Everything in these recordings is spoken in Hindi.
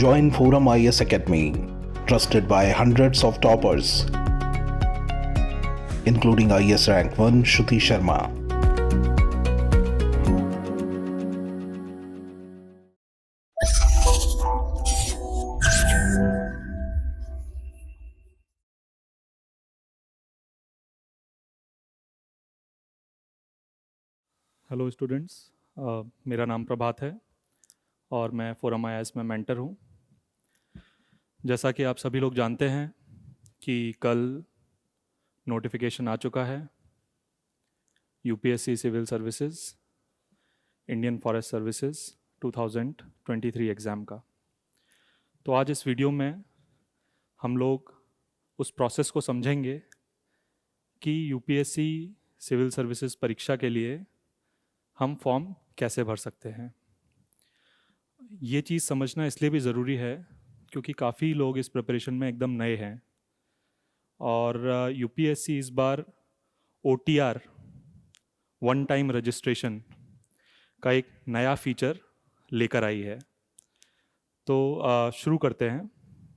Join Forum IS Academy, trusted by hundreds of toppers, including IS Rank 1 Shruti Sharma. Hello students, मेरा नाम प्रभात है और मैं फोरम आईएएस में मेंटर हूँ। जैसा कि आप सभी लोग जानते हैं कि कल नोटिफिकेशन आ चुका है UPSC civil services Indian forest services 2023 exam का। तो आज इस वीडियो में हम लोग उस प्रोसेस को समझेंगे कि यूपीएससी सिविल सर्विसेज परीक्षा के लिए हम फॉर्म कैसे भर सकते हैं। ये चीज़ समझना इसलिए भी ज़रूरी है क्योंकि काफ़ी लोग इस प्रिपरेशन में एकदम नए हैं और यूपीएससी इस बार OTR वन टाइम रजिस्ट्रेशन का एक नया फीचर लेकर आई है। तो शुरू करते हैं।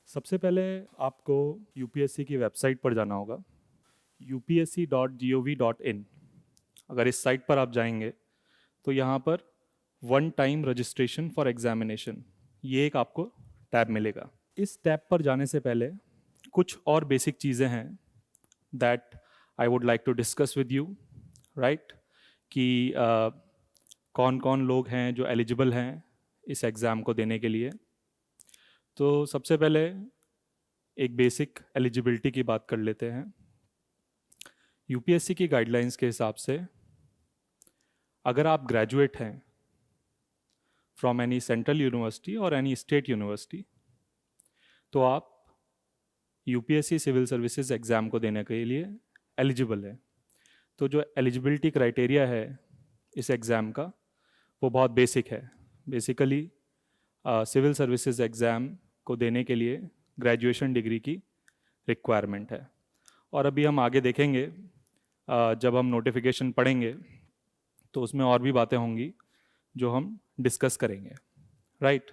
सबसे पहले आपको यूपीएससी की वेबसाइट पर जाना होगा, upsc.gov.in। अगर इस साइट पर आप जाएंगे तो यहाँ पर one time registration for examination ये एक आपको टैब मिलेगा। इस टैब पर जाने से पहले कुछ और बेसिक चीज़ें हैं that I would like to discuss with you, right, कि कौन कौन लोग हैं जो एलिजिबल हैं इस एग्ज़ाम को देने के लिए। तो सबसे पहले एक बेसिक एलिजिबिलिटी की बात कर लेते हैं। यूपीएससी की गाइडलाइंस के हिसाब से अगर आप ग्रेजुएट हैं फ्रॉम एनी सेंट्रल यूनिवर्सिटी और एनी स्टेट यूनिवर्सिटी तो आप यूपीएससी सिविल सर्विसेज एग्ज़ाम को देने के लिए एलिजिबल है। तो जो एलिजिबिलिटी क्राइटेरिया है इस एग्ज़ाम का वो बहुत बेसिक है। बेसिकली सिविल सर्विसेज एग्ज़ाम को देने के लिए ग्रेजुएशन डिग्री की रिक्वायरमेंट है। और अभी हम आगे देखेंगे जब हम नोटिफिकेशन पढ़ेंगे तो उसमें और भी बातें होंगी जो हम डिस्कस करेंगे, राइट।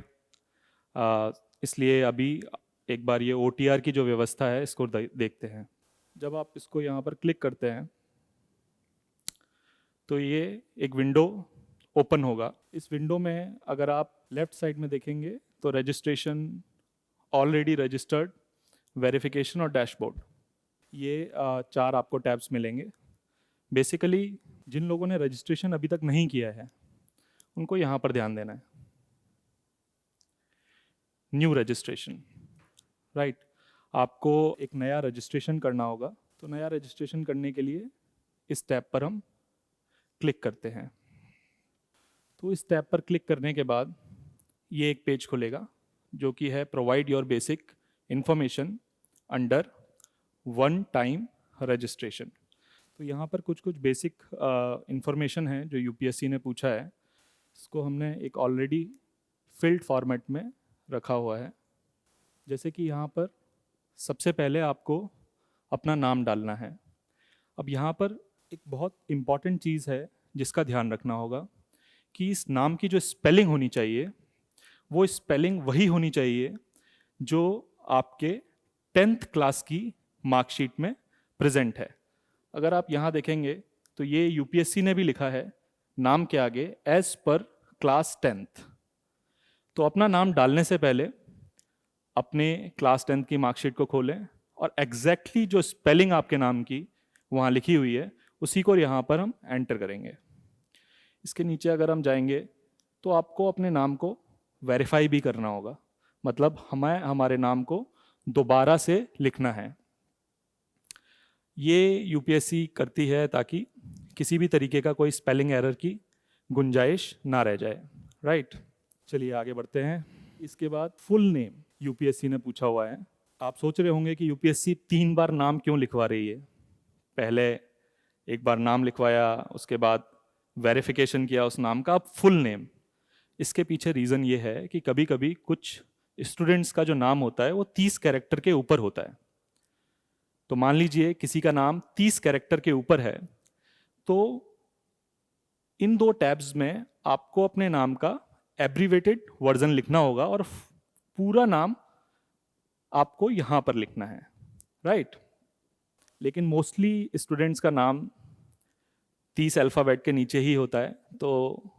इसलिए अभी एक बार ये OTR की जो व्यवस्था है इसको देखते हैं। जब आप इसको यहाँ पर क्लिक करते हैं तो ये एक विंडो ओपन होगा। इस विंडो में अगर आप लेफ़्ट साइड में देखेंगे तो रजिस्ट्रेशन, ऑलरेडी रजिस्टर्ड, वेरिफिकेशन और डैशबोर्ड, ये 4 आपको टैब्स मिलेंगे। बेसिकली जिन लोगों ने रजिस्ट्रेशन अभी तक नहीं किया है उनको यहाँ पर ध्यान देना है, न्यू रजिस्ट्रेशन, राइट। आपको एक नया रजिस्ट्रेशन करना होगा। तो नया रजिस्ट्रेशन करने के लिए इस टैब पर हम क्लिक करते हैं। तो इस टैब पर क्लिक करने के बाद ये एक पेज खुलेगा जो कि है provide your basic information under one time registration. तो यहाँ पर कुछ बेसिक इंफॉर्मेशन है जो यूपीएससी ने पूछा है। इसको हमने एक ऑलरेडी फिल्ड फॉर्मेट में रखा हुआ है। जैसे कि यहाँ पर सबसे पहले आपको अपना नाम डालना है। अब यहाँ पर एक बहुत इम्पॉर्टेंट चीज़ है जिसका ध्यान रखना होगा कि इस नाम की जो स्पेलिंग होनी चाहिए वो स्पेलिंग वही होनी चाहिए जो आपके 10th क्लास की मार्कशीट में प्रेजेंट है। अगर आप यहाँ देखेंगे तो ये यूपीएससी ने भी लिखा है नाम के आगे एज पर क्लास 10th। तो अपना नाम डालने से पहले अपने क्लास 10th की मार्कशीट को खोलें और एग्जैक्टली जो स्पेलिंग आपके नाम की वहाँ लिखी हुई है उसी को यहाँ पर हम एंटर करेंगे। इसके नीचे अगर हम जाएंगे तो आपको अपने नाम को वेरीफाई भी करना होगा, मतलब हमारे नाम को दोबारा से लिखना है। ये यूपीएससी करती है ताकि किसी भी तरीके का कोई स्पेलिंग एरर की गुंजाइश ना रह जाए, राइट। चलिए आगे बढ़ते हैं। इसके बाद फुल नेम यूपीएससी ने पूछा हुआ है। आप सोच रहे होंगे कि यूपीएससी 3 बार नाम क्यों लिखवा रही है। पहले एक बार नाम लिखवाया, उसके बाद वेरिफिकेशन किया उस नाम का, अब फुल नेम। इसके पीछे रीज़न ये है कि कभी कभी कुछ स्टूडेंट्स का जो नाम होता है वो 30 कैरेक्टर के ऊपर होता है। तो मान लीजिए किसी का नाम 30 कैरेक्टर के ऊपर है तो इन 2 टैब्स में आपको अपने नाम का एब्रीवेटेड वर्जन लिखना होगा और पूरा नाम आपको यहाँ पर लिखना है, राइट। लेकिन मोस्टली स्टूडेंट्स का नाम 30 अल्फ़ाबेट के नीचे ही होता है, तो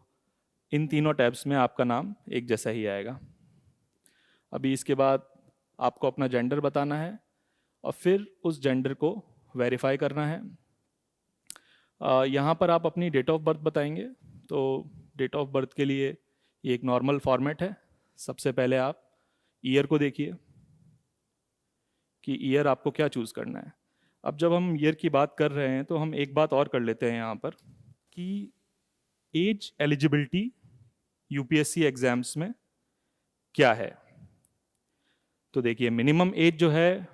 इन तीनों टैब्स में आपका नाम एक जैसा ही आएगा। अभी इसके बाद आपको अपना जेंडर बताना है और फिर उस जेंडर को वेरीफाई करना है। यहाँ पर आप अपनी डेट ऑफ बर्थ बताएंगे। तो डेट ऑफ बर्थ के लिए ये एक नॉर्मल फॉर्मेट है। सबसे पहले आप ईयर को देखिए कि ईयर आपको क्या चूज़ करना है। अब जब हम ईयर की बात कर रहे हैं तो हम एक बात और कर लेते हैं यहाँ पर कि एज एलिजिबिलिटी यूपीएससी एग्ज़ाम्स में क्या है। तो देखिए, मिनिमम एज जो है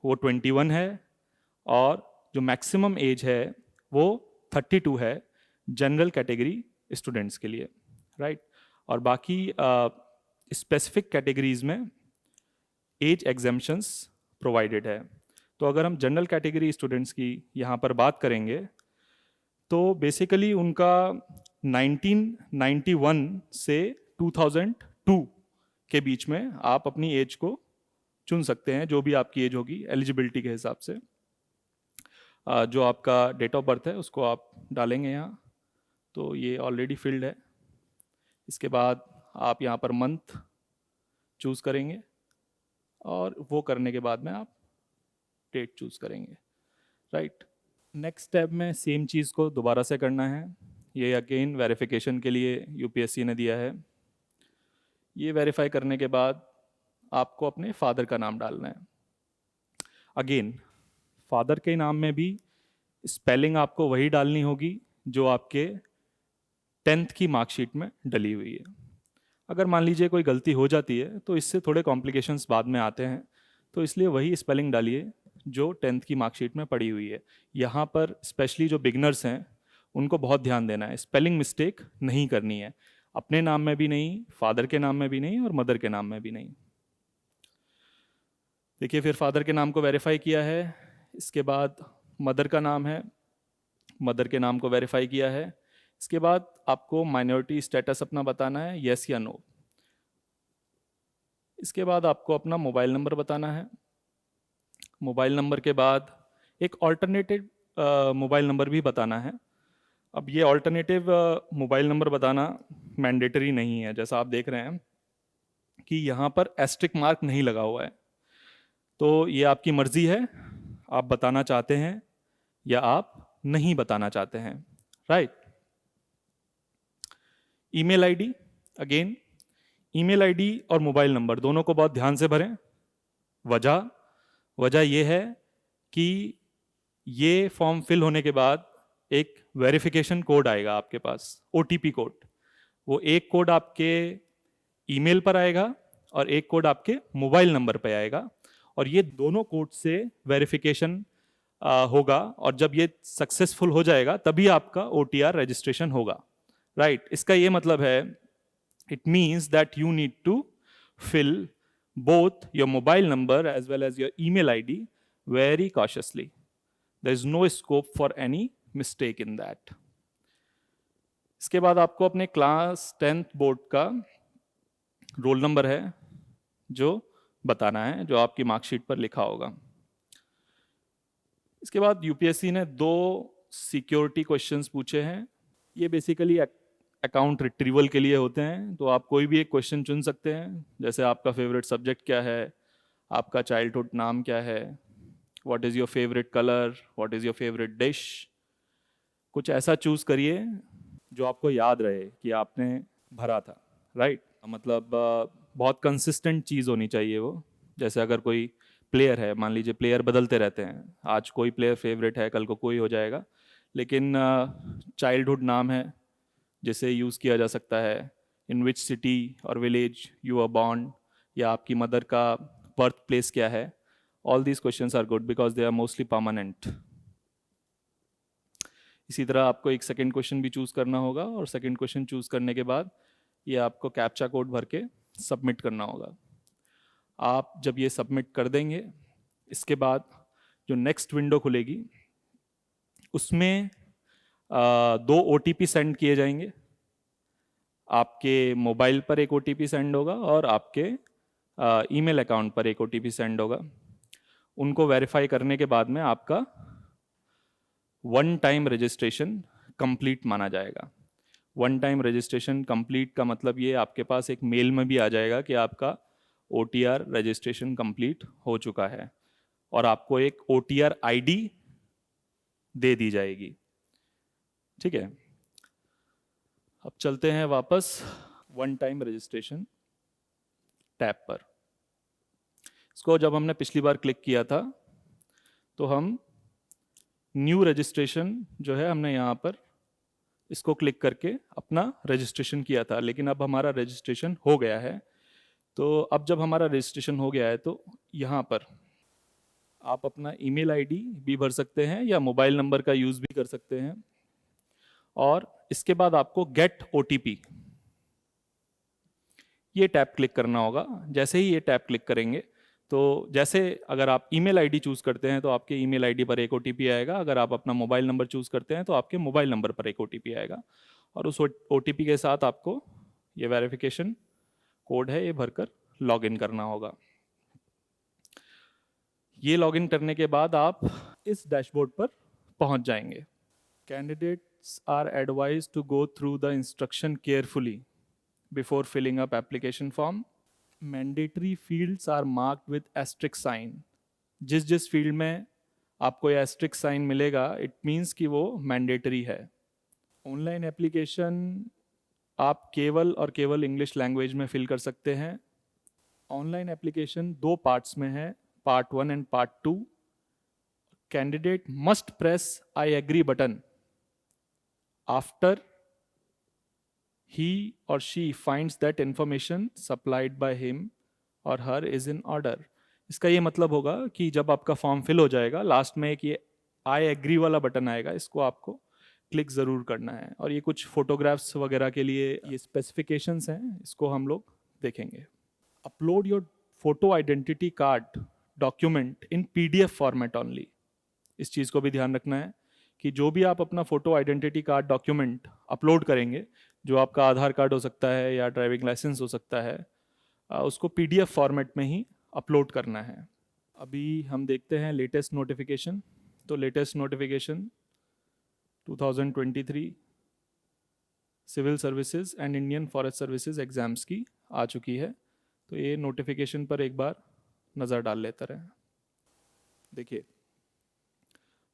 वो 21 है और जो मैक्सिमम एज है वो 32 है जनरल कैटेगरी स्टूडेंट्स के लिए, राइट। और बाकी स्पेसिफिक कैटेगरीज में एज एग्जेम्पशंस प्रोवाइडेड है। तो अगर हम जनरल कैटेगरी स्टूडेंट्स की यहाँ पर बात करेंगे तो बेसिकली उनका 1991 से 2002 के बीच में आप अपनी एज को चुन सकते हैं, जो भी आपकी एज होगी एलिजिबिलिटी के हिसाब से। जो आपका डेट ऑफ बर्थ है उसको आप डालेंगे यहाँ, तो ये ऑलरेडी फिल्ड है। इसके बाद आप यहाँ पर मंथ चूज़ करेंगे और वो करने के बाद में आप डेट चूज़ करेंगे, राइट। नेक्स्ट स्टेप में सेम चीज़ को दोबारा से करना है। ये अगेन वेरिफिकेशन के लिए यूपीएससी ने दिया है। ये वेरीफाई करने के बाद आपको अपने फादर का नाम डालना है। अगेन फादर के नाम में भी स्पेलिंग आपको वही डालनी होगी जो आपके 10th की मार्कशीट में डली हुई है। अगर मान लीजिए कोई गलती हो जाती है तो इससे थोड़े कॉम्प्लिकेशंस बाद में आते हैं, तो इसलिए वही स्पेलिंग डालिए जो 10th की मार्कशीट में पड़ी हुई है। यहाँ पर स्पेशली जो बिगनर्स हैं उनको बहुत ध्यान देना है, स्पेलिंग मिस्टेक नहीं करनी है, अपने नाम में भी नहीं, फादर के नाम में भी नहीं और मदर के नाम में भी नहीं। देखिए, फिर फादर के नाम को वेरीफाई किया है। इसके बाद मदर का नाम है, मदर के नाम को वेरीफाई किया है। इसके बाद आपको माइनॉरिटी स्टेटस अपना बताना है, येस या नो। इसके बाद आपको अपना मोबाइल नंबर बताना है। मोबाइल नंबर के बाद एक ऑल्टरनेटिव मोबाइल नंबर भी बताना है। अब ये ऑल्टरनेटिव मोबाइल नंबर बताना मैंडेटरी नहीं है, जैसा आप देख रहे हैं कि यहाँ पर एस्ट्रिक मार्क नहीं लगा हुआ है। तो ये आपकी मर्जी है, आप बताना चाहते हैं या आप नहीं बताना चाहते हैं, right. Email ID, again email ID और मोबाइल नंबर दोनों को बहुत ध्यान से भरें। वजह ये है कि ये फॉर्म फिल होने के बाद एक वेरिफिकेशन कोड आएगा आपके पास, ओटीपी कोड। वो एक कोड आपके ईमेल पर आएगा और एक कोड आपके मोबाइल नंबर पर आएगा, और ये दोनों कोड से वेरिफिकेशन होगा, और जब ये सक्सेसफुल हो जाएगा तभी आपका ओटीआर रजिस्ट्रेशन होगा, राइट। इसका ये मतलब है, it means that you need to fill both your mobile number as well as your email ID very cautiously. There is no scope for any mistake in that. इसके बाद आपको अपने क्लास 10th बोर्ड का रोल नंबर है जो बताना है, जो आपकी मार्कशीट पर लिखा होगा। इसके बाद यूपीएससी ने 2 सिक्योरिटी क्वेश्चंस पूछे हैं। ये बेसिकली अकाउंट रिट्रीवल के लिए होते हैं, तो आप कोई भी एक क्वेश्चन चुन सकते हैं, जैसे आपका फेवरेट सब्जेक्ट क्या है, आपका चाइल्डहुड नाम क्या है, what is your favourite colour, what is your favourite dish. कुछ ऐसा चूज़ करिए जो आपको याद रहे कि आपने भरा था, राइट। मतलब बहुत कंसिस्टेंट चीज़ होनी चाहिए वो। जैसे अगर कोई प्लेयर है, मान लीजिए प्लेयर बदलते रहते हैं, आज कोई प्लेयर फेवरेट है, कल को कोई हो जाएगा, लेकिन चाइल्डहुड नाम है जिसे यूज़ किया जा सकता है, इन विच सिटी और विलेज यू आर बॉर्न, या आपकी मदर का बर्थ प्लेस क्या है। All these questions are good because they are mostly permanent. इसी तरह आपको एक सेकंड क्वेश्चन भी चूज़ करना होगा, और सेकंड क्वेश्चन चूज़ करने के बाद ये आपको कैप्चा कोड भर के सबमिट करना होगा। आप जब ये सबमिट कर देंगे, इसके बाद जो नेक्स्ट विंडो खुलेगी उसमें 2 OTP सेंड किए जाएंगे। आपके मोबाइल पर एक OTP सेंड होगा और आपके ईमेल अकाउंट पर एक OTP सेंड होगा। उनको वेरीफाई करने के बाद में आपका वन टाइम रजिस्ट्रेशन कंप्लीट माना जाएगा। वन टाइम रजिस्ट्रेशन कंप्लीट का मतलब ये आपके पास एक मेल में भी आ जाएगा कि आपका OTR रजिस्ट्रेशन कंप्लीट हो चुका है और आपको एक OTR ID दे दी जाएगी। ठीक है, अब चलते हैं वापस वन टाइम रजिस्ट्रेशन टैब पर। इसको जब हमने पिछली बार क्लिक किया था तो हम न्यू रजिस्ट्रेशन जो है हमने यहाँ पर इसको क्लिक करके अपना रजिस्ट्रेशन किया था, लेकिन अब हमारा रजिस्ट्रेशन हो गया है। तो अब जब हमारा रजिस्ट्रेशन हो गया है तो यहाँ पर आप अपना ईमेल आईडी भी भर सकते हैं या मोबाइल नंबर का यूज़ भी कर सकते हैं, और इसके बाद आपको गेट OTP ये टैब क्लिक करना होगा। जैसे ही ये टैब क्लिक करेंगे तो जैसे अगर आप ईमेल आईडी चूज़ करते हैं तो आपके ईमेल आईडी पर एक OTP आएगा, अगर आप अपना मोबाइल नंबर चूज़ करते हैं तो आपके मोबाइल नंबर पर एक OTP आएगा, और उस OTP के साथ आपको ये वेरिफिकेशन कोड है ये भरकर लॉगिन करना होगा। ये लॉगिन करने के बाद आप इस डैशबोर्ड पर पहुंच जाएंगे। Candidates are advised to go through the instruction carefully before filling up application form. Mandatory fields are marked with asterisk sign. जिस जिस फील्ड में आपको ये एस्ट्रिक साइन मिलेगा इट मीन्स कि वो मैंडेटरी है। ऑनलाइन एप्लीकेशन आप केवल और केवल इंग्लिश लैंग्वेज में फिल कर सकते हैं। ऑनलाइन एप्लीकेशन दो पार्ट्स में है, part 1 and part 2। Candidate must press I agree button after he or she finds that information supplied by him or her is in order। इसका ये मतलब होगा कि जब आपका फॉर्म फिल हो जाएगा लास्ट में एक ये आई एग्री वाला बटन आएगा, इसको आपको क्लिक ज़रूर करना है। और ये कुछ फोटोग्राफ्स वगैरह के लिए ये स्पेसिफिकेशंस हैं, इसको हम लोग देखेंगे। Upload your photo identity card document in PDF format only. इस चीज़ को भी ध्यान रखना है कि जो भी आप अपना photo identity card document upload करेंगे, जो आपका आधार कार्ड हो सकता है या ड्राइविंग लाइसेंस हो सकता है, उसको PDF फॉर्मेट में ही अपलोड करना है। अभी हम देखते हैं लेटेस्ट नोटिफिकेशन। तो latest notification 2023 civil services and Indian forest services exams की आ चुकी है। तो ये नोटिफिकेशन पर एक बार नज़र डाल लेते रहें। देखिए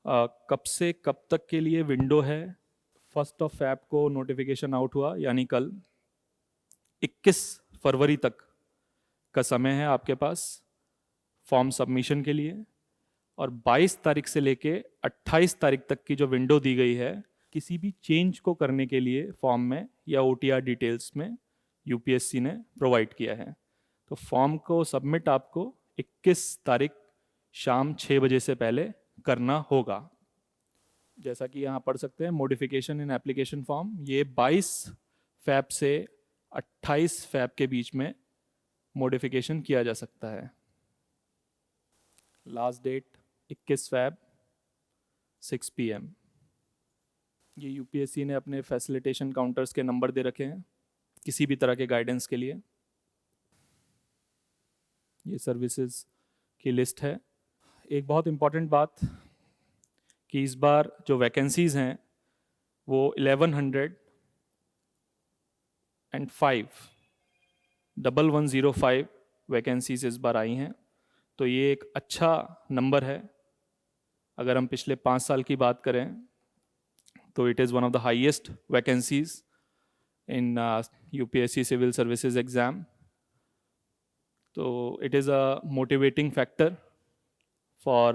कब से कब तक के लिए विंडो है। 1 Feb को नोटिफिकेशन आउट हुआ, यानी कल 21 फरवरी तक का समय है आपके पास फॉर्म सबमिशन के लिए, और 22 तारीख से लेके 28 तारीख तक की जो विंडो दी गई है किसी भी चेंज को करने के लिए फॉर्म में या OTR डिटेल्स में UPSC ने प्रोवाइड किया है। तो फॉर्म को सबमिट आपको 21 तारीख शाम 6 बजे से पहले करना होगा। जैसा कि यहाँ पढ़ सकते हैं मॉडिफिकेशन इन एप्लीकेशन फॉर्म, ये 22 फैब से 28 फैब के बीच में मॉडिफिकेशन किया जा सकता है। Last date 21 Feb 6 PM। ये UPSC ने अपने फैसिलिटेशन काउंटर्स के नंबर दे रखे हैं किसी भी तरह के गाइडेंस के लिए। ये सर्विसेज की लिस्ट है। एक बहुत इम्पॉर्टेंट बात कि इस बार जो वैकेंसीज़ हैं वो 1105 वैकेंसीज इस बार आई हैं। तो ये एक अच्छा नंबर है। अगर हम पिछले 5 साल की बात करें तो it is one of the highest vacancies in UPSC civil services exam. तो it is a motivating factor for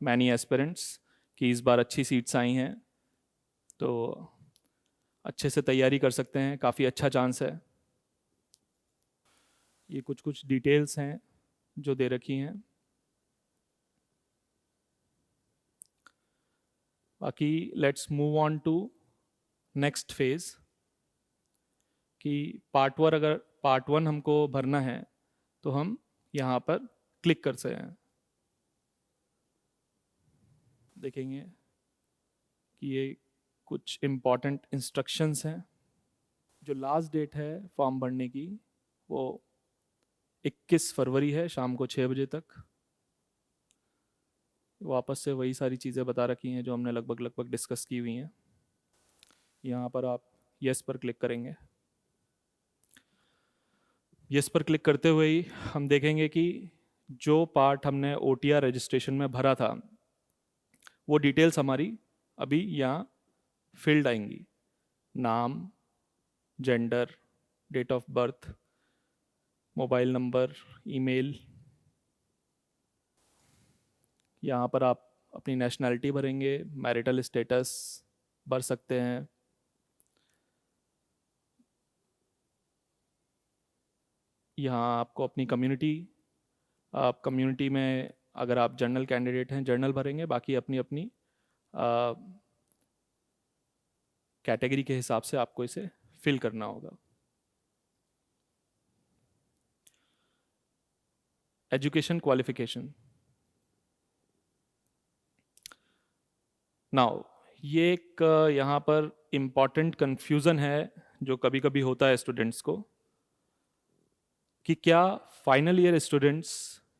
many aspirants कि इस बार अच्छी सीट्स आई हैं, तो अच्छे से तैयारी कर सकते हैं, काफ़ी अच्छा चांस है। ये कुछ डिटेल्स हैं जो दे रखी हैं। बाकी let's move on to next phase कि पार्ट 1 हमको भरना है तो हम यहाँ पर क्लिक कर सकते हैं। देखेंगे कि ये कुछ इम्पॉर्टेंट इंस्ट्रक्शंस हैं। जो लास्ट डेट है फॉर्म भरने की वो 21 फरवरी है, शाम को 6 बजे तक। वापस से वही सारी चीज़ें बता रखी हैं जो हमने लगभग लगभग डिस्कस की हुई हैं। यहाँ पर आप यस पर क्लिक करेंगे। यस पर क्लिक करते हुए ही हम देखेंगे कि जो पार्ट हमने OTR रजिस्ट्रेशन में भरा था वो डिटेल्स हमारी अभी यहाँ फिल्ड आएंगी। नाम, gender, date of birth, mobile number, email. यहाँ पर आप अपनी नेशनैलिटी भरेंगे, मैरिटल स्टेटस भर सकते हैं। यहाँ आपको अपनी कम्युनिटी, आप कम्युनिटी में अगर आप जर्नल कैंडिडेट हैं जर्नल भरेंगे, बाकी अपनी अपनी कैटेगरी के हिसाब से आपको इसे फिल करना होगा। Education qualification. नाउ ये एक यहाँ पर इम्पॉर्टेंट कन्फ्यूज़न है जो कभी कभी होता है स्टूडेंट्स को, कि क्या final year students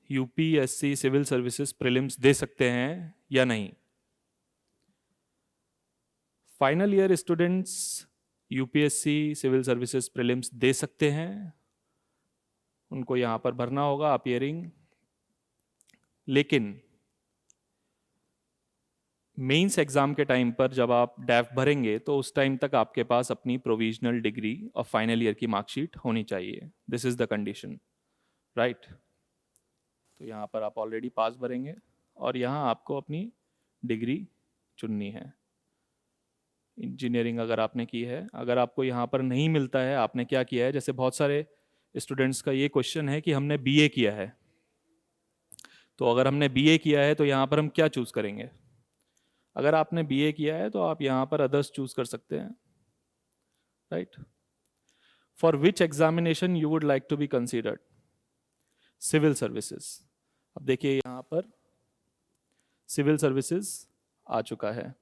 UPSC civil services prelims दे सकते हैं या नहीं। Final year students UPSC civil services prelims दे सकते हैं, उनको यहाँ पर भरना होगा अपीयरिंग। लेकिन मेंस एग्जाम के टाइम पर जब आप डैफ भरेंगे तो उस टाइम तक आपके पास अपनी प्रोविजनल डिग्री और फाइनल ईयर की मार्कशीट होनी चाहिए। This is the condition, right. तो यहाँ पर आप ऑलरेडी पास भरेंगे और यहाँ आपको अपनी डिग्री चुननी है। इंजीनियरिंग अगर आपने की है, अगर आपको यहाँ पर नहीं मिलता है, आपने क्या किया है, जैसे बहुत सारे स्टूडेंट्स का ये क्वेश्चन है कि हमने BA किया है, तो अगर हमने BA किया है तो यहाँ पर हम क्या चूज़ करेंगे। अगर आपने BA किया है तो आप यहाँ पर अदर्स चूज कर सकते हैं, right. For which examination you would like to be considered. Civil services. अब देखिए यहाँ पर सिविल सर्विसेज आ चुका है।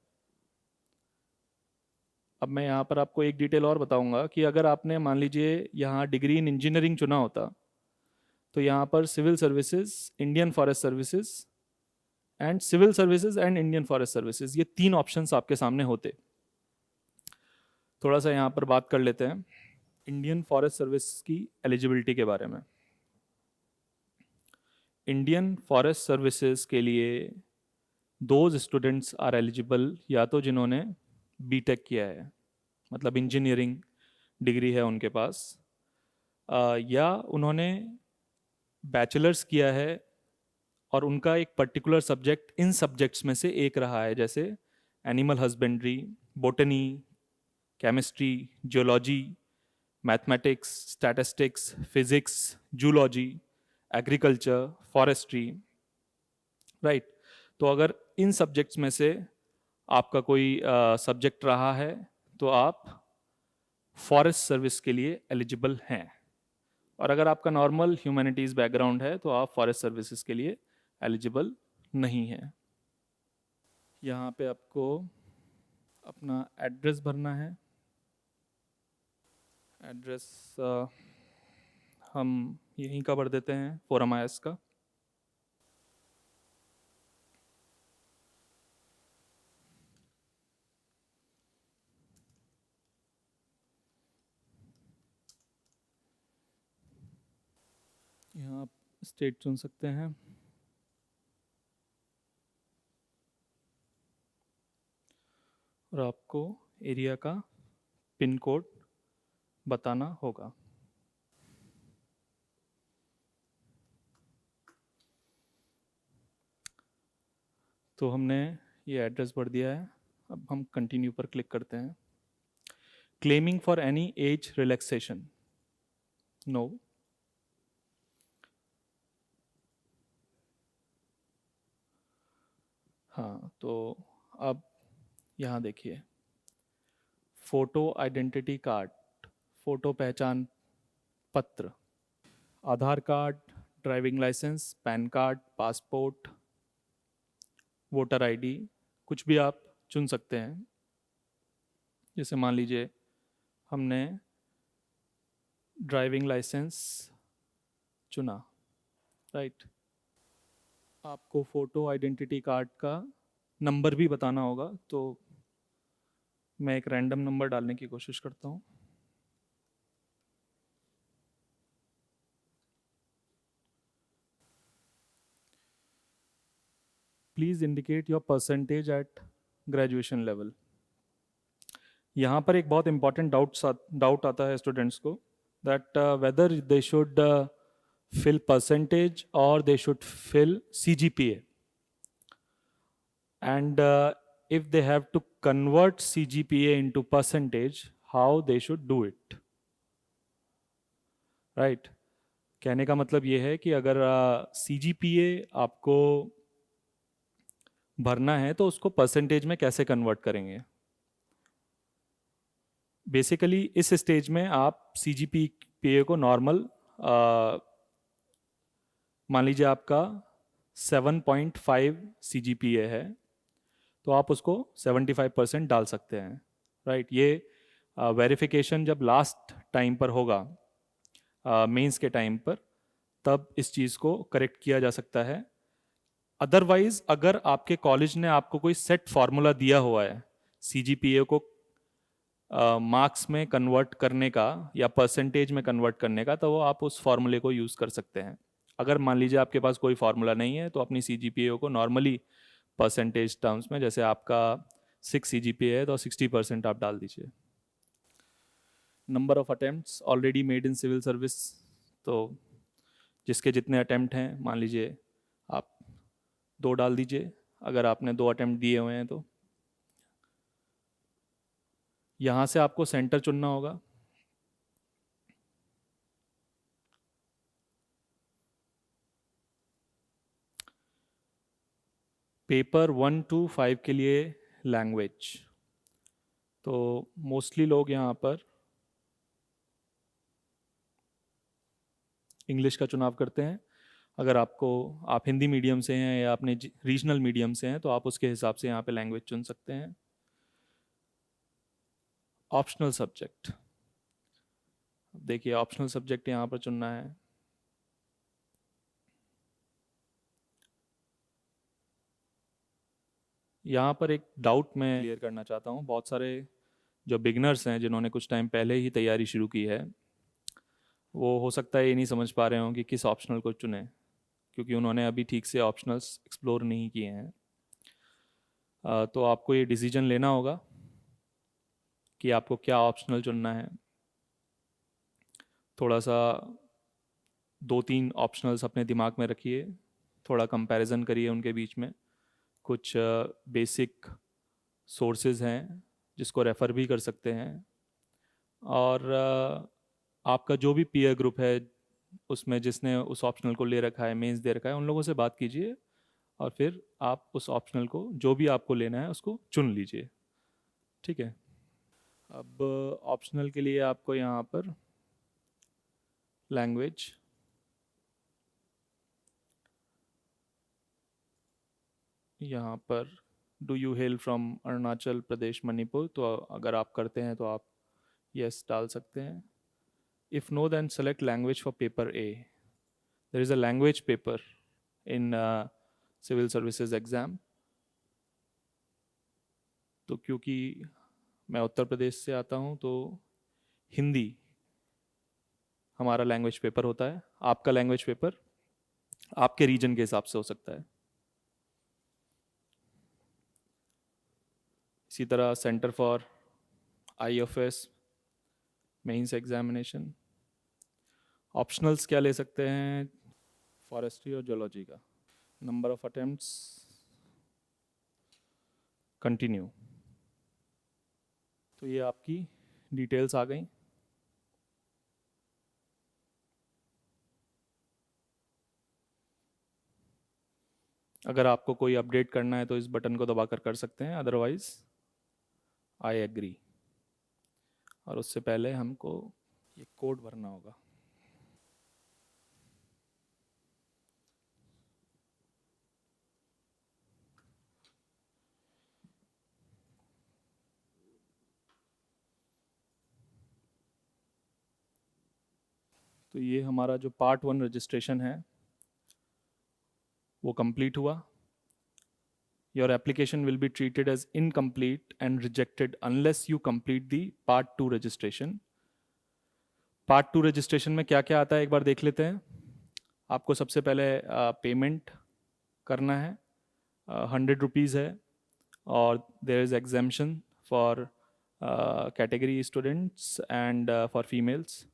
अब मैं यहाँ पर आपको एक डिटेल और बताऊंगा कि अगर आपने मान लीजिए यहाँ डिग्री इन इंजीनियरिंग चुना होता तो यहाँ पर civil services, Indian forest services and civil services and Indian forest services, ये 3 ऑप्शंस आपके सामने होते। थोड़ा सा यहाँ पर बात कर लेते हैं इंडियन फॉरेस्ट सर्विस की एलिजिबिलिटी के बारे में। इंडियन फॉरेस्ट सर्विसेज के लिए दोज स्टूडेंट्स आर एलिजिबल या तो जिन्होंने BTech किया है, मतलब इंजीनियरिंग डिग्री है उनके पास, या उन्होंने बैचलर्स किया है और उनका एक पर्टिकुलर सब्जेक्ट इन सब्जेक्ट्स में से एक रहा है, जैसे animal husbandry, botany, chemistry, geology, mathematics, statistics, physics, zoology, agriculture, forestry, right. तो अगर इन सब्जेक्ट्स में से आपका कोई सब्जेक्ट रहा है तो आप फॉरेस्ट सर्विस के लिए एलिजिबल हैं, और अगर आपका नॉर्मल ह्यूमैनिटीज़ बैकग्राउंड है तो आप फॉरेस्ट सर्विसेज के लिए एलिजिबल नहीं है। यहाँ पे आपको अपना एड्रेस भरना है। एड्रेस हम यहीं का भर देते हैं, फोरम IS का। यहाँ आप स्टेट चुन सकते हैं, और आपको एरिया का पिन कोड बताना होगा। तो हमने ये एड्रेस भर दिया है। अब हम कंटिन्यू पर क्लिक करते हैं। Claiming for any age relaxation, no. हाँ, तो अब यहाँ देखिए, फोटो आइडेंटिटी कार्ड, फोटो पहचान पत्र, Aadhaar card, driving licence, PAN card, passport, voter ID, कुछ भी आप चुन सकते हैं। जैसे मान लीजिए हमने ड्राइविंग लाइसेंस चुना, राइट। आपको फ़ोटो आइडेंटिटी कार्ड का नंबर भी बताना होगा, तो मैं एक रैंडम नंबर डालने की कोशिश करता हूँ। Please indicate your percentage at graduation level. यहाँ पर एक बहुत इंपॉर्टेंट डाउट आता है स्टूडेंट्स को, that whether they should fill percentage or they should fill CGPA, and if they have to convert CGPA into percentage, how they should do it, right? कहने का मतलब ये है कि अगर CGPA आपको भरना है तो उसको परसेंटेज में कैसे कन्वर्ट करेंगे। बेसिकली इस स्टेज में आप CGPA को नॉर्मल, मान लीजिए आपका 7.5 CGPA है, तो आप उसको 75% डाल सकते हैं, राइट। ये वेरिफिकेशन जब लास्ट टाइम पर होगा, मेंस के टाइम पर, तब इस चीज़ को करेक्ट किया जा सकता है। अदरवाइज अगर आपके कॉलेज ने आपको कोई सेट फार्मूला दिया हुआ है CGPA को मार्क्स में कन्वर्ट करने का या परसेंटेज में कन्वर्ट करने का, तो वो आप उस फार्मूले को यूज़ कर सकते हैं। अगर मान लीजिए आपके पास कोई फार्मूला नहीं है, तो अपनी CGPA को नॉर्मली परसेंटेज टर्म्स में, जैसे आपका 6 CGPA है तो 60% आप डाल दीजिए। Number of attempts already made in civil service, तो जिसके जितने अटेम्प्ट हैं, मान लीजिए आप 2 डाल दीजिए अगर आपने 2 अटेम्प्ट दिए हुए हैं तो। यहाँ से आपको सेंटर चुनना होगा। पेपर 1 to 5 के लिए लैंग्वेज, तो मोस्टली लोग यहाँ पर इंग्लिश का चुनाव करते हैं। अगर आप हिंदी मीडियम से हैं या अपने रीजनल मीडियम से हैं, तो आप उसके हिसाब से यहाँ पे लैंग्वेज चुन सकते हैं। ऑप्शनल सब्जेक्ट, देखिए ऑप्शनल सब्जेक्ट यहाँ पर चुनना है। यहाँ पर एक डाउट मैं क्लियर करना चाहता हूँ। बहुत सारे जो बिगनर्स हैं, जिन्होंने कुछ टाइम पहले ही तैयारी शुरू की है, वो हो सकता है ये नहीं समझ पा रहे हों कि किस ऑप्शनल को चुनें, क्योंकि उन्होंने अभी ठीक से ऑप्शनल्स एक्सप्लोर नहीं किए हैं। तो आपको ये डिसीजन लेना होगा कि आपको क्या ऑप्शनल चुनना है। थोड़ा सा 2-3 ऑप्शनल्स अपने दिमाग में रखिए, थोड़ा कंपैरिजन करिए उनके बीच में। कुछ बेसिक सोर्सेज हैं जिसको रेफ़र भी कर सकते हैं, और आपका जो भी पीयर ग्रुप है उसमें जिसने उस ऑप्शनल को ले रखा है, मेंस दे रखा है, उन लोगों से बात कीजिए और फिर आप उस ऑप्शनल को जो भी आपको लेना है उसको चुन लीजिए, ठीक है। अब ऑप्शनल के लिए आपको यहाँ पर लैंग्वेज, यहाँ पर do you hail from Arunachal Pradesh Manipur, तो अगर आप करते हैं तो आप यस डाल सकते हैं। If no then select language for paper A. There is a language paper in civil services exam. तो क्योंकि मैं उत्तर प्रदेश से आता हूँ, तो हिंदी हमारा लैंग्वेज पेपर होता है। आपका लैंग्वेज पेपर आपके रीजन के हिसाब से हो सकता है। इसी तरह centre for IFS mains examination. Optionals क्या ले सकते हैं, फॉरेस्ट्री और जोलॉजी का। Number of attempts, continue. तो ये आपकी डिटेल्स आ गई। अगर आपको कोई अपडेट करना है तो इस बटन को दबाकर कर सकते हैं, अदरवाइज आई एग्री। और उससे पहले हमको ये कोड भरना होगा। तो ये हमारा जो पार्ट 1 रजिस्ट्रेशन है वो कंप्लीट हुआ. Your application will be treated as incomplete and rejected unless you complete the part 2 registration. Part 2 registration में क्या क्या आता है एक बार देख लेते हैं. आपको सबसे पहले पेमेंट करना है. 100 रुपीज़ है और there is exemption for category students and for females.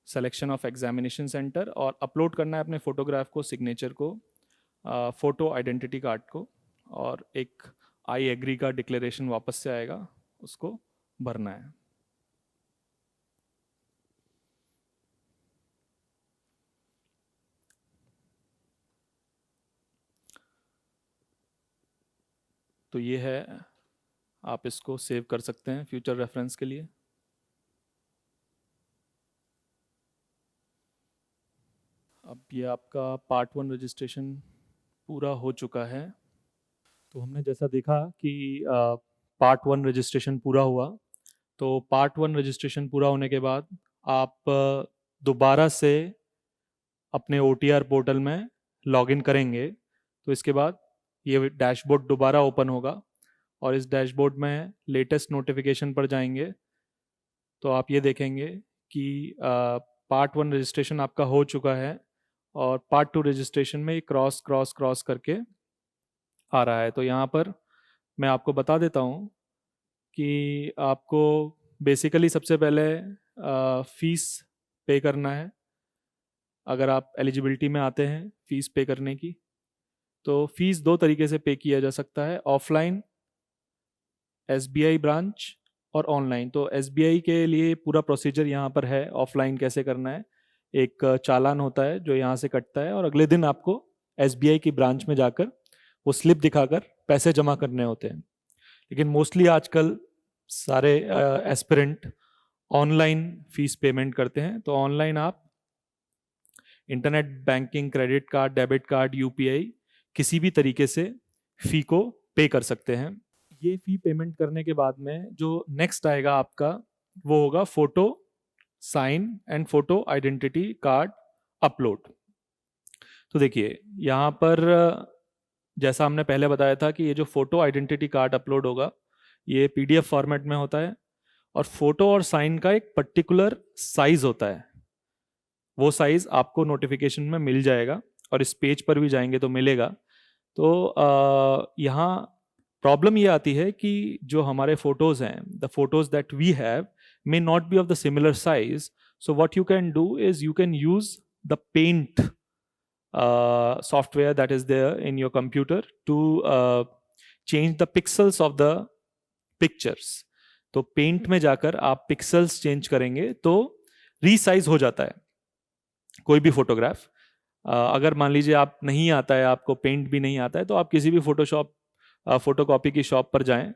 Selection of examination centre और अपलोड करना है अपने फोटोग्राफ को, सिग्नेचर को, फोटो आइडेंटिटी कार्ड को, और एक आई एग्री का डिक्लेरेशन वापस से आएगा, उसको भरना है. तो ये है, आप इसको सेव कर सकते हैं फ्यूचर रेफरेंस के लिए. अब ये आपका पार्ट 1 रजिस्ट्रेशन पूरा हो चुका है. तो हमने जैसा देखा कि पार्ट 1 रजिस्ट्रेशन पूरा हुआ. तो पार्ट 1 रजिस्ट्रेशन पूरा होने के बाद आप दोबारा से अपने OTR पोर्टल में लॉगिन करेंगे. तो इसके बाद ये डैशबोर्ड दोबारा ओपन होगा और इस डैशबोर्ड में लेटेस्ट नोटिफिकेशन पर जाएंगे तो आप ये देखेंगे कि पार्ट 1 रजिस्ट्रेशन आपका हो चुका है और पार्ट 2 रजिस्ट्रेशन में क्रॉस क्रॉस क्रॉस करके आ रहा है. तो यहाँ पर मैं आपको बता देता हूँ कि आपको बेसिकली सबसे पहले फीस पे करना है. अगर आप एलिजिबिलिटी में आते हैं फीस पे करने की, तो फीस 2 तरीके से पे किया जा सकता है, ऑफलाइन SBI ब्रांच और ऑनलाइन. तो SBI के लिए पूरा प्रोसीजर यहाँ पर है. ऑफलाइन कैसे करना है, एक चालान होता है जो यहाँ से कटता है और अगले दिन आपको SBI की ब्रांच में जाकर वो स्लिप दिखाकर पैसे जमा करने होते हैं. लेकिन मोस्टली आजकल सारे एस्पिरेंट ऑनलाइन फीस पेमेंट करते हैं. तो ऑनलाइन आप internet banking, credit card, debit card, UPI किसी भी तरीके से फ़ी को पे कर सकते हैं. ये फ़ी पेमेंट करने के बाद में जो नेक्स्ट आएगा आपका वो होगा photo sign and photo identity card upload. तो देखिए यहाँ पर जैसा हमने पहले बताया था कि ये जो फ़ोटो आइडेंटिटी कार्ड अपलोड होगा ये PDF फॉर्मेट में होता है और फ़ोटो और साइन का एक पर्टिकुलर साइज़ होता है. वो साइज़ आपको नोटिफिकेशन में मिल जाएगा और इस पेज पर भी जाएंगे तो मिलेगा. तो यहाँ प्रॉब्लम ये आती है कि जो हमारे फोटोज़ हैं, the photos that we have may not be of the similar size. So what you can do is you can use the paint software that is there in your computer to change the pixels of the pictures. तो पेंट में जाकर आप पिक्सल्स चेंज करेंगे तो रीसाइज हो जाता है कोई भी फोटोग्राफ. अगर मान लीजिए आप नहीं आता है, आपको पेंट भी नहीं आता है, तो आप किसी भी फोटोकॉपी की शॉप पर जाएं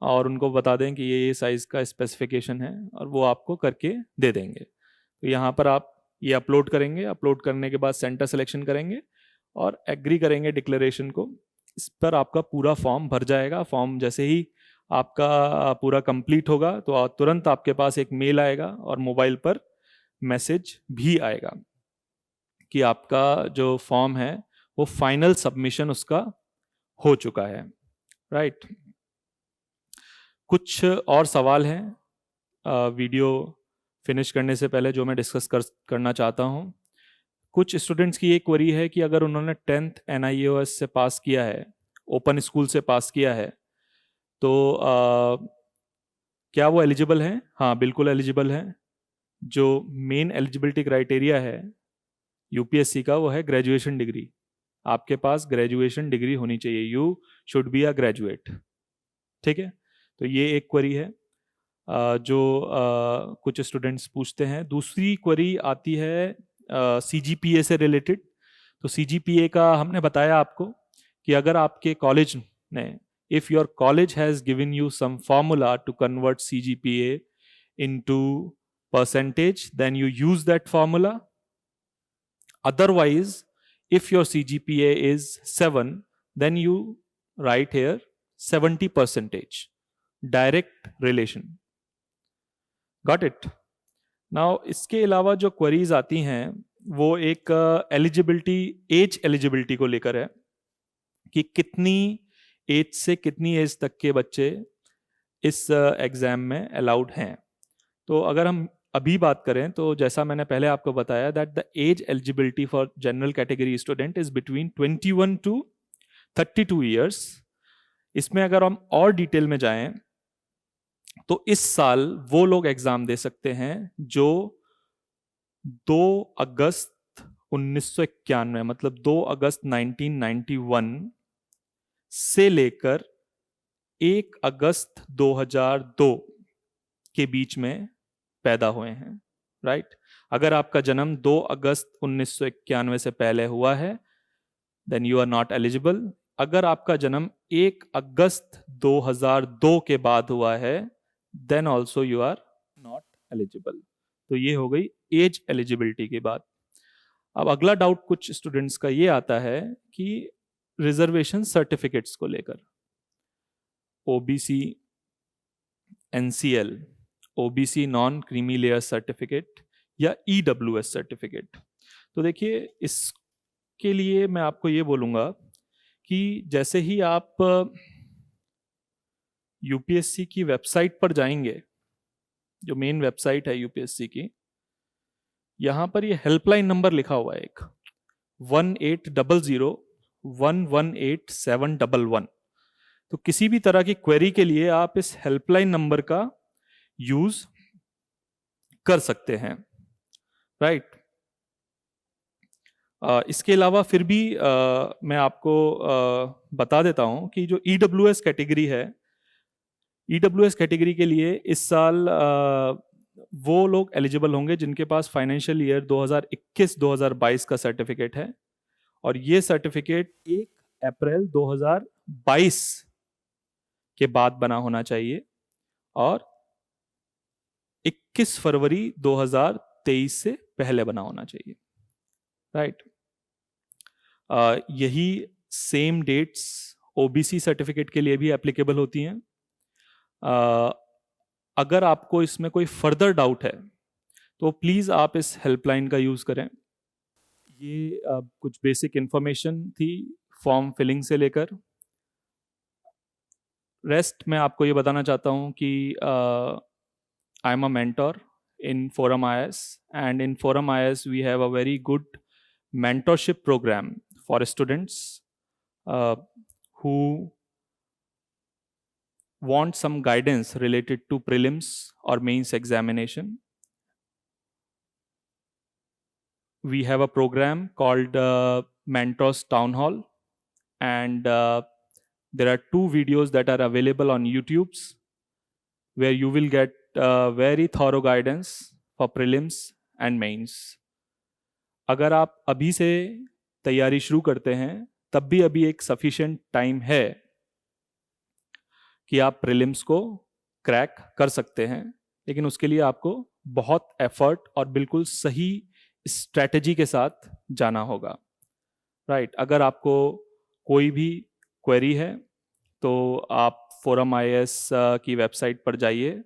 और उनको बता दें कि ये साइज़ का स्पेसिफिकेशन है और वो आपको करके दे देंगे. तो यहाँ पर आप ये अपलोड करेंगे. अपलोड करने के बाद सेंटर सिलेक्शन करेंगे और एग्री करेंगे डिक्लेरेशन को. इस पर आपका पूरा फॉर्म भर जाएगा. फॉर्म जैसे ही आपका पूरा कंप्लीट होगा तो तुरंत आपके पास एक मेल आएगा और मोबाइल पर मैसेज भी आएगा कि आपका जो फॉर्म है वो फाइनल सबमिशन उसका हो चुका है. राइट. कुछ और सवाल हैं वीडियो फिनिश करने से पहले जो मैं डिस्कस करना चाहता हूँ. कुछ स्टूडेंट्स की एक क्वेरी है कि अगर उन्होंने 10th NIOS से पास किया है, ओपन स्कूल से पास किया है, तो क्या वो एलिजिबल हैं? हाँ, बिल्कुल एलिजिबल हैं. जो मेन एलिजिबिलिटी क्राइटेरिया है UPSC का वो है ग्रेजुएशन डिग्री. आपके पास ग्रेजुएशन डिग्री होनी चाहिए. You should be a graduate. ठीक है. तो ये एक क्वेरी है जो कुछ स्टूडेंट्स पूछते हैं. दूसरी क्वेरी आती है CGPA से रिलेटेड. तो CGPA का हमने बताया आपको कि अगर आपके कॉलेज ने, if your college has given you some formula to convert CGPA into percentage, then you use that formula. Otherwise, if your CGPA is 7, then you write here 70%. Direct relation. Got it? Now इसके अलावा जो क्वेरीज आती हैं वो एक एज एलिजिबिलिटी को लेकर है कि कितनी एज से कितनी एज तक के बच्चे इस एग्ज़ाम में अलाउड हैं। तो अगर हम अभी बात करें तो जैसा मैंने पहले आपको बताया that the age eligibility for general category student is between 21 to 32 years. इसमें अगर हम और डिटेल में जाएं तो इस साल वो लोग एग्जाम दे सकते हैं जो 2 अगस्त 1991 मतलब 2 अगस्त 1991 से लेकर 1 अगस्त 2002 के बीच में पैदा हुए हैं, राइट। अगर आपका जन्म 2 अगस्त 1991 से पहले हुआ है then you are not eligible. अगर आपका जन्म 1 अगस्त 2002 के बाद हुआ है then also you are not eligible. तो ये हो गई एज एलिजिबिलिटी की बात। अब अगला डाउट कुछ स्टूडेंट्स का ये आता है कि रिजर्वेशन सर्टिफिकेट्स को लेकर, OBC NCL, OBC non creamy layer certificate या ईडब्ल्यूएस सर्टिफिकेट। तो देखिए इसके लिए मैं आपको ये बोलूँगा कि जैसे ही आप यूपीएससी की वेबसाइट पर जाएंगे, जो मेन वेबसाइट है यूपीएससी की, यहाँ पर ये हेल्पलाइन नंबर लिखा हुआ है एक 1800118711। तो किसी भी तरह की क्वेरी के लिए आप इस हेल्पलाइन नंबर का यूज कर सकते हैं, राइट। इसके अलावा फिर भी मैं आपको बता देता हूं कि जो ईडब्ल्यूएस कैटेगरी है, ईडब्ल्यूएस कैटेगरी के लिए इस साल वो लोग एलिजिबल होंगे जिनके पास फाइनेंशियल ईयर 2021-2022 का सर्टिफिकेट है, और ये सर्टिफिकेट 1 अप्रैल 2022 के बाद बना होना चाहिए और 21 फरवरी 2023 से पहले बना होना चाहिए, राइट। यही सेम डेट्स ओबीसी सर्टिफिकेट के लिए भी एप्लीकेबल होती हैं। अगर आपको इसमें कोई फर्दर डाउट है तो प्लीज़ आप इस हेल्पलाइन का यूज़ करें। ये कुछ बेसिक इंफॉर्मेशन थी फॉर्म फिलिंग से लेकर। रेस्ट मैं आपको ये बताना चाहता हूँ कि I am a mentor in Forum IS, and in Forum IS we have a very good mentorship program for students who want some guidance related to prelims or mains examination. We have a program called Mentors Town Hall, and there are 2 videos that are available on YouTube where you will get very thorough guidance for prelims and mains. अगर आप अभी से तैयारी शुरू करते हैं तब भी अभी एक सफिशिएंट टाइम है कि आप प्रीलिम्स को क्रैक कर सकते हैं, लेकिन उसके लिए आपको बहुत एफर्ट और बिल्कुल सही स्ट्रैटेजी के साथ जाना होगा, राइट। अगर आपको कोई भी क्वेरी है तो आप फोरम IAS की वेबसाइट पर जाइए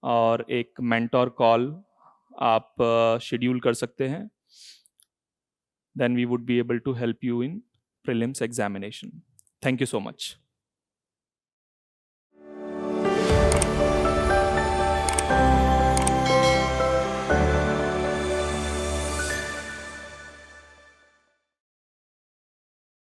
और एक मेंटोर कॉल आप शेड्यूल कर सकते हैं। Then we would be able to help you in prelims examination. Thank you so much.